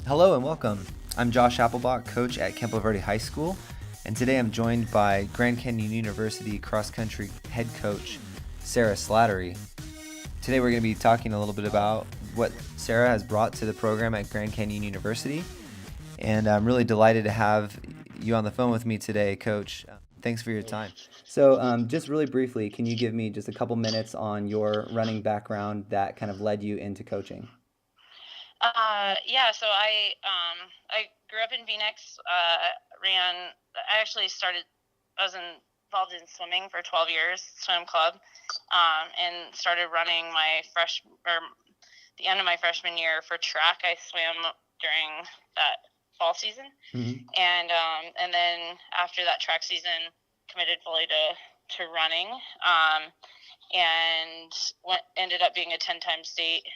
Hello and welcome. I'm Josh Applebach, coach at Campo Verde High School, and today I'm joined by Grand Canyon University cross country head coach Sara Slattery. Today we're going to be talking a little bit about what Sara has brought to the program at Grand Canyon University, and I'm really delighted to have you on the phone with me today, Coach. Thanks for your time. So, just really briefly, can you give me just a couple minutes on your running background that kind of led you into coaching? I grew up in Phoenix. I actually started. I was involved in swimming for 12 years, swim club, and started running the end of my freshman year for track. I swam during that fall season, Mm-hmm. and then after that track season, committed fully to running, and ended up being a 10-time state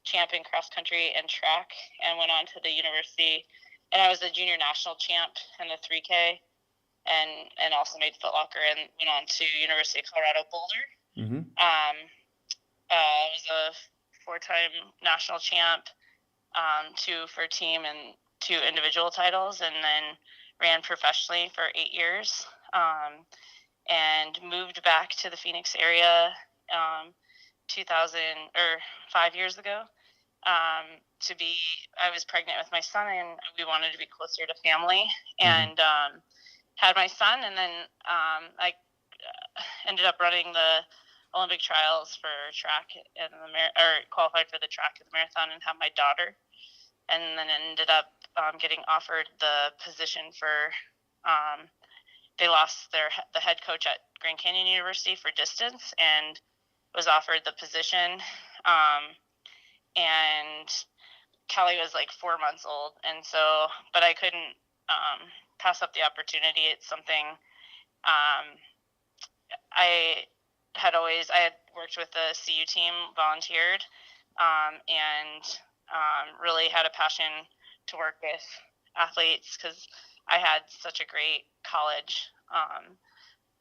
champ in cross country and track, and went on to the university. And I was a junior national champ in the 3K, and also made Foot Locker, and went on to University of Colorado Boulder. Mm-hmm. I was a 4-time national champ, 2 for team and 2 individual titles, and then ran professionally for 8 years, and moved back to the Phoenix area 2000 or 5 years ago. I was pregnant with my son, and we wanted to be closer to family, and had my son, and then I ended up running the Olympic trials for track and qualified for the track and the marathon, and had my daughter, and then ended up getting offered the position for. They lost the head coach at Grand Canyon University for distance, and was offered the position. And Kelly was like 4 months old, and so, but I couldn't pass up the opportunity. It's something I had worked with the CU team, volunteered, and really had a passion to work with athletes, because I had such a great college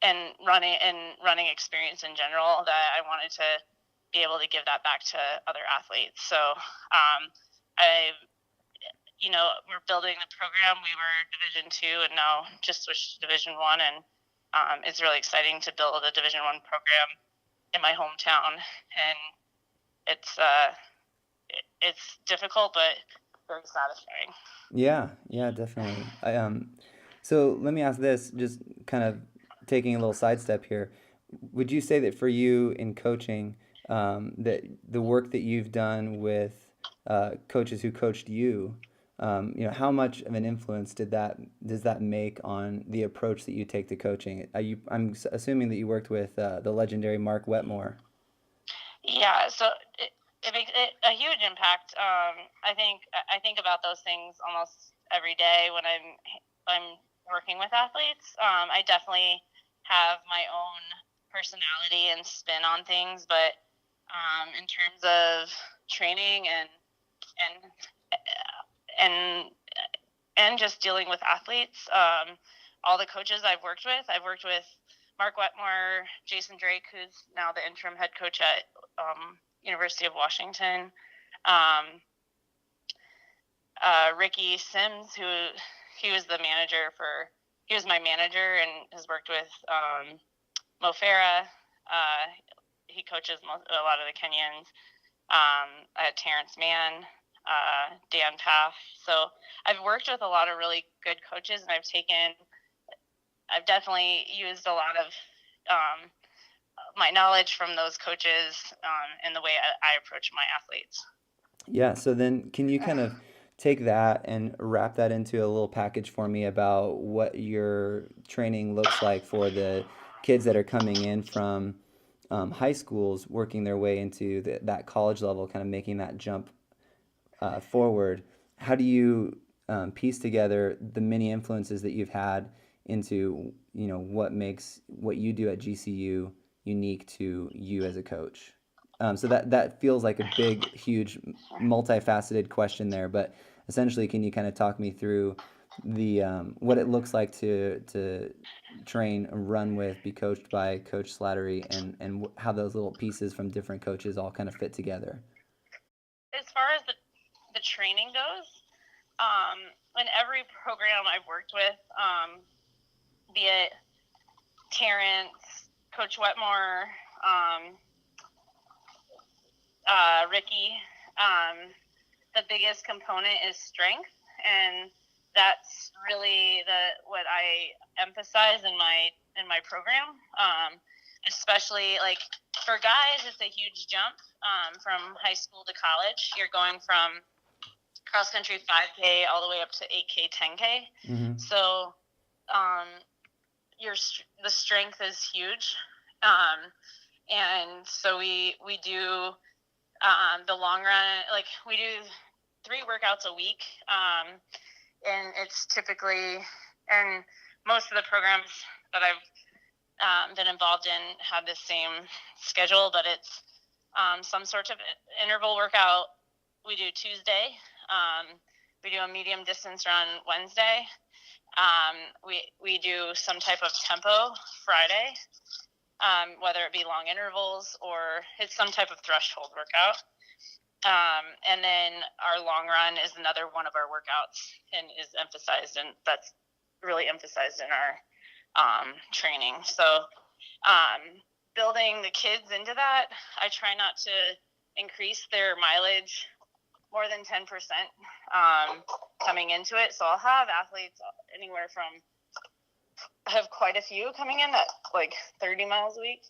and running experience in general, that I wanted to be able to give that back to other athletes. So we're building the program. We were Division II, and now just switched to Division I, and it's really exciting to build a Division I program in my hometown. And it's difficult, but very satisfying. Yeah, definitely. So let me ask this, just kind of taking a little sidestep here. Would you say that for you in coaching, that the work that you've done with coaches who coached you, how much of an influence does that make on the approach that you take to coaching? Assuming that you worked with the legendary Mark Wetmore. Yeah, so it makes a huge impact. I think about those things almost every day when I'm working with athletes. I definitely have my own personality and spin on things, but in terms of training and and and just dealing with athletes, all the coaches I've worked with Mark Wetmore, Jason Drake, who's now the interim head coach at University of Washington, um, Ricky Sims, who he was my manager, and has worked with Mo Farah. He coaches a lot of the Kenyans. I had Terrence Mann, Dan Paff. So I've worked with a lot of really good coaches, and I've definitely used a lot of my knowledge from those coaches in the way I approach my athletes. Yeah, so then can you kind of take that and wrap that into a little package for me about what your training looks like for the kids that are coming in from high schools, working their way into that college level, kind of making that jump forward? How do you piece together the many influences that you've had into, what makes what you do at GCU unique to you as a coach? So that feels like a big, huge, multifaceted question there, but essentially, can you kind of talk me through the what it looks like to train, run with, be coached by Coach Slattery, and how those little pieces from different coaches all kind of fit together? As far as the training goes, in every program I've worked with, be it Terrence, Coach Wetmore, Ricky, the biggest component is strength, and that's really what I emphasize in my program. Especially like for guys, it's a huge jump from high school to college. You're going from cross country 5K all the way up to 8K, 10K. Mm-hmm. So the strength is huge, and so we do the long run. Like we do 3 workouts a week, and it's typically, and most of the programs that I've been involved in have the same schedule, but it's some sort of interval workout. We do Tuesday. We do a medium distance run Wednesday. We do some type of tempo Friday, whether it be long intervals or it's some type of threshold workout. And then our long run is another one of our workouts and is emphasized, and that's really emphasized in our training. So building the kids into that, I try not to increase their mileage more than 10% coming into it. So I'll have athletes anywhere from, I have quite a few coming in at like 30 miles a week,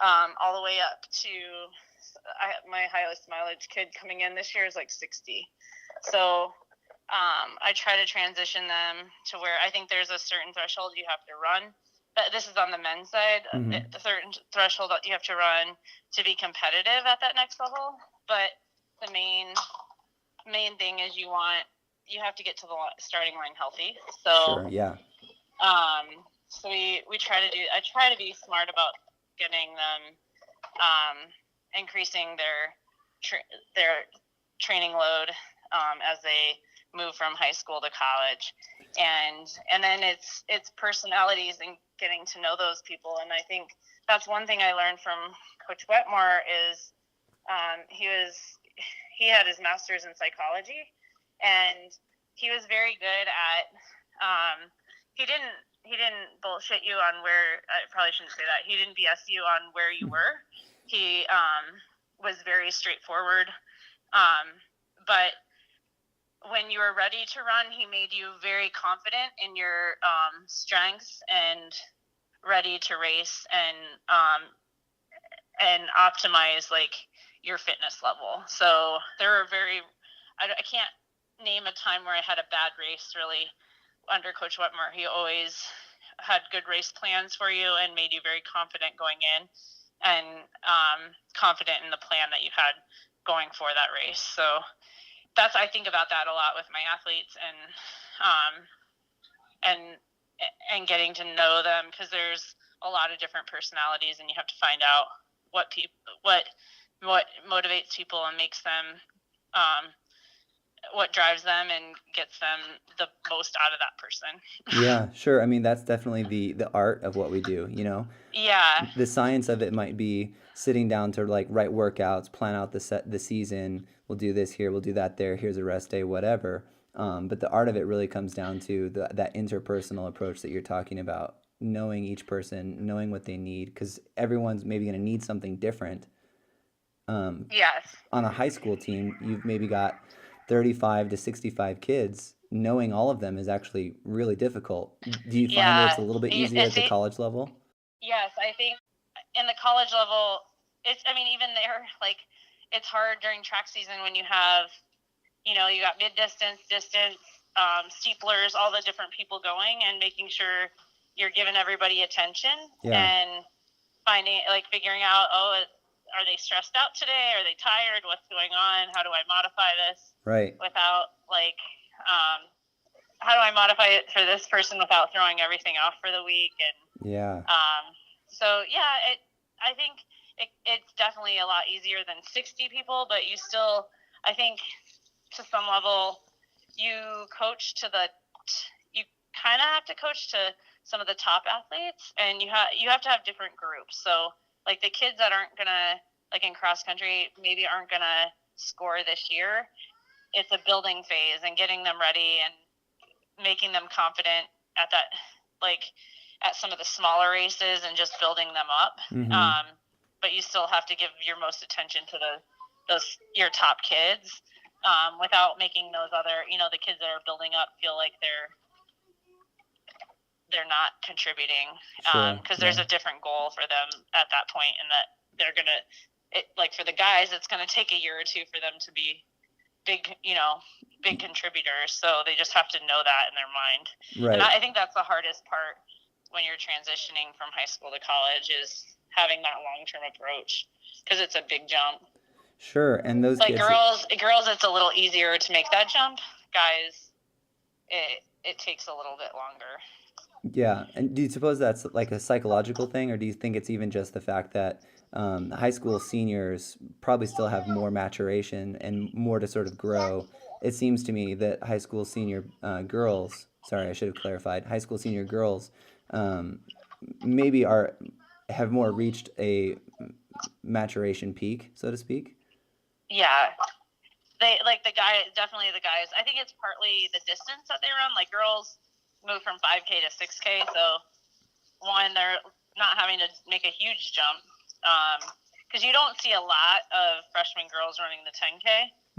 all the way up to my highest mileage kid coming in this year is like 60. So I try to transition them to where I think there's a certain threshold you have to run. But this is on the men's side, Mm-hmm. the certain threshold that you have to run to be competitive at that next level. But the main thing is you have to get to the starting line healthy. So Sure. Yeah. so I try to be smart about getting them, increasing their training load as they move from high school to college, and then it's personalities and getting to know those people. And I think that's one thing I learned from Coach Wetmore is he had his master's in psychology, and he was very good at he didn't bullshit you on where, I probably shouldn't say that, he didn't BS you on where you were. He was very straightforward, but when you were ready to run, he made you very confident in your strengths and ready to race and optimize like your fitness level. So there were I can't name a time where I had a bad race really under Coach Wetmore. He always had good race plans for you and made you very confident going in and confident in the plan that you had going for that race. So I think about that a lot with my athletes and getting to know them, because there's a lot of different personalities and you have to find out what motivates people and makes them what drives them and gets them the most out of that person. Yeah, sure. I mean, that's definitely the art of what we do, you know. Yeah. The science of it might be sitting down to like write workouts, plan out the season. We'll do this here, we'll do that there. Here's a rest day, whatever. But the art of it really comes down to that interpersonal approach that you're talking about, knowing each person, knowing what they need, because everyone's maybe going to need something different. Yes. On a high school team, you've maybe got 35 to 65 kids. Knowing all of them is actually really difficult. Do you find that it's Yeah. a little bit easier at the college level? Yes, I think in the college level, even there, like, it's hard during track season when you have, you got mid-distance, distance, steeplers, all the different people going, and making sure you're giving everybody attention. Yeah. And figuring out, are they stressed out today? Are they tired? What's going on? How do I modify this? Right. Without how do I modify it for this person without throwing everything off for the week? And yeah. So yeah, I think it's definitely a lot easier than 60 people, but you still, I think, to some level, you kind of have to coach to some of the top athletes, and you have to have different groups. So like the kids that aren't gonna, like in cross country, maybe aren't gonna score this year, it's a building phase and getting them ready and making them confident at that, like at some of the smaller races and just building them up. Mm-hmm. But you still have to give your most attention to your top kids, without making those other, the kids that are building up feel like they're not contributing, Sure. because there's Yeah. a different goal for them at that point, and that they're gonna, like for the guys, it's gonna take a year or two for them to be big, big contributors. So they just have to know that in their mind. And Right. I think that's the hardest part when you're transitioning from high school to college, is having that long-term approach, because it's a big jump. Sure. And those Like kids. girls, it's a little easier to make that jump. Guys, it takes a little bit longer. Yeah. And do you suppose that's like a psychological thing, or do you think it's even just the fact that high school seniors probably still have more maturation and more to sort of grow? It seems to me that high school senior girls, sorry, I should have clarified, high school senior girls um, maybe have more reached a maturation peak, so to speak. Yeah, they like definitely the guys. I think it's partly the distance that they run. Like girls move from 5K to 6K, so one, they're not having to make a huge jump, because you don't see a lot of freshman girls running the 10K.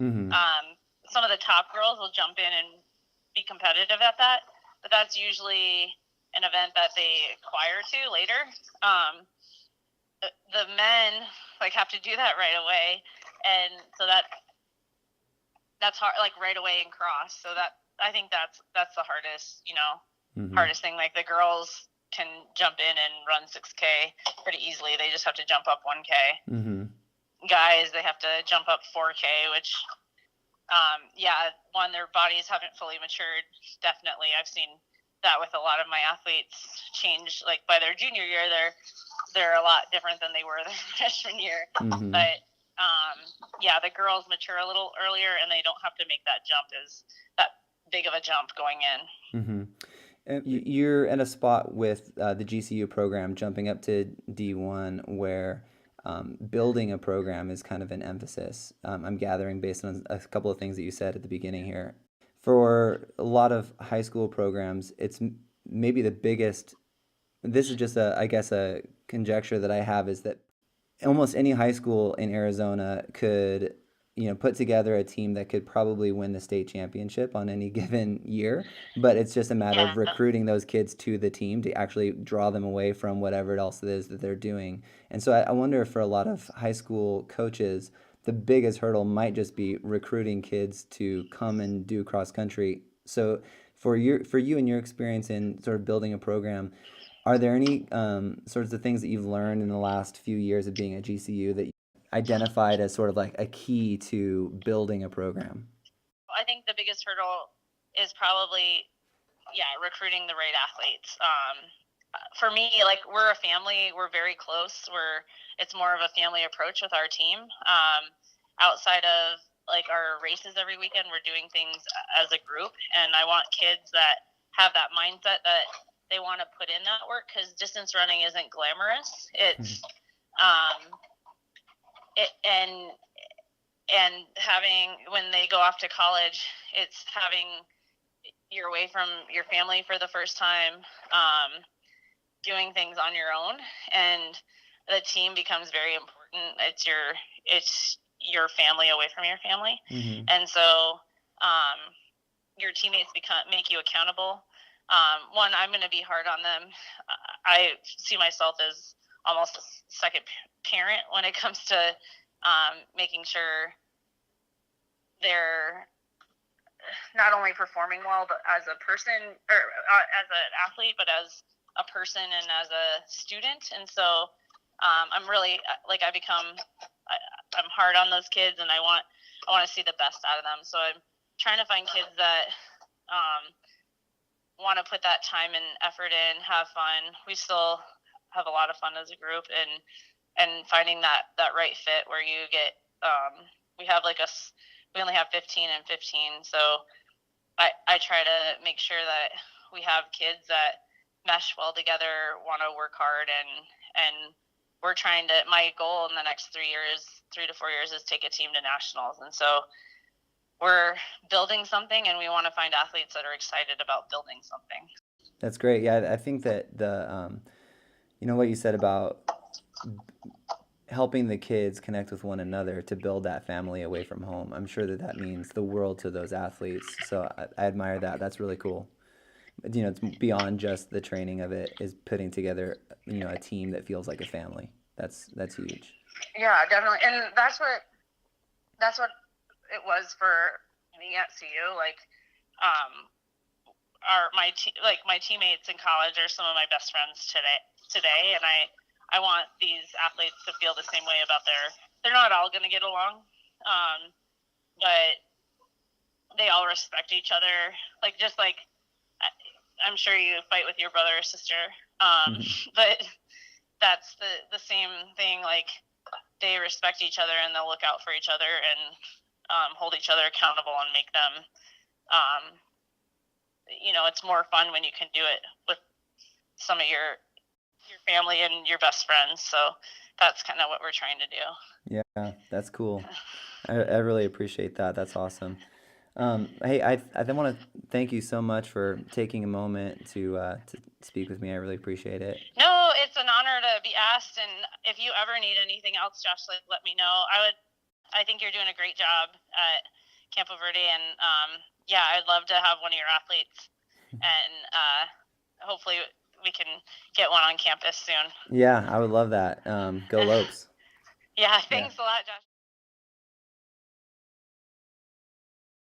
Mm-hmm. Some of the top girls will jump in and be competitive at that, but that's usually an event that they acquire to later. The men like have to do that right away, and so that's hard, like right away in cross. So that, I think that's the hardest, Mm-hmm. hardest thing. Like the girls can jump in and run 6K pretty easily. They just have to jump up 1K. Mm-hmm. Guys, they have to jump up 4K, which, yeah, one, their bodies haven't fully matured. Definitely, I've seen that with a lot of my athletes change. Like by their junior year, they're a lot different than they were their freshman year. Mm-hmm. But yeah, the girls mature a little earlier, and they don't have to make that jump as that big of a jump going in. Mm-hmm. You're at a spot with the GCU program jumping up to D1 where building a program is kind of an emphasis. I'm gathering based on a couple of things that you said at the beginning here. For a lot of high school programs, it's maybe the biggest. This is just I guess, a conjecture that I have is that almost any high school in Arizona could, put together a team that could probably win the state championship on any given year. But it's just a matter Yeah, of recruiting those kids to the team to actually draw them away from whatever else it is that they're doing. And so I wonder if for a lot of high school coaches, the biggest hurdle might just be recruiting kids to come and do cross country. So for you and your experience in sort of building a program, are there any sorts of things that you've learned in the last few years of being at GCU that you identified as sort of like a key to building a program? I think the biggest hurdle is probably, yeah, recruiting the right athletes. For me, like we're a family, we're very close. It's more of a family approach with our team. Outside of like our races every weekend, we're doing things as a group, and I want kids that have that mindset that they want to put in that work, because distance running isn't glamorous. It's it and having, when they go off to college, it's having, you're away from your family for the first time, doing things on your own, and the team becomes very important. It's your family away from your family, Mm-hmm. and so your teammates make you accountable. One, I'm going to be hard on them. I see myself as almost a second parent when it comes to making sure they're not only performing well, but as a person, or as an athlete, but as a person and as a student. And so I'm really like I'm hard on those kids, and I want to see the best out of them. So I'm trying to find kids that want to put that time and effort in, have fun. We still have a lot of fun as a group, and finding that right fit where you get we have we only have 15 and 15, so I try to make sure that we have kids that mesh well together, want to work hard, and we're trying my goal in the next 3 to 4 years is take a team to nationals. And so we're building something, and we want to find athletes that are excited about building something. That's great. Yeah, I think that you know what you said about helping the kids connect with one another to build that family away from home. I'm sure that that means the world to those athletes. So I admire that. That's really cool. You know, it's beyond just the training of it, is putting together, you know, a team that feels like a family. That's huge. Yeah, definitely, and that's what it was for me at CU. Like, um, my teammates in college are some of my best friends today, and I want these athletes to feel the same way about they're not all going to get along, but they all respect each other. Like, just like I'm sure you fight with your brother or sister, but that's the same thing. Like, they respect each other and they'll look out for each other and hold each other accountable and make them. It's more fun when you can do it with some of your family and your best friends. So that's kind of what we're trying to do. Yeah, that's cool. I really appreciate that. That's awesome. Hey, I want to thank you so much for taking a moment to speak with me. I really appreciate it. No, it's an honor to be asked. And if you ever need anything else, Josh, let me know. I think you're doing a great job at Campo Verde, and yeah, I'd love to have one of your athletes, and hopefully we can get one on campus soon. Yeah, I would love that. Go Lopes. Yeah, thanks a lot, Josh.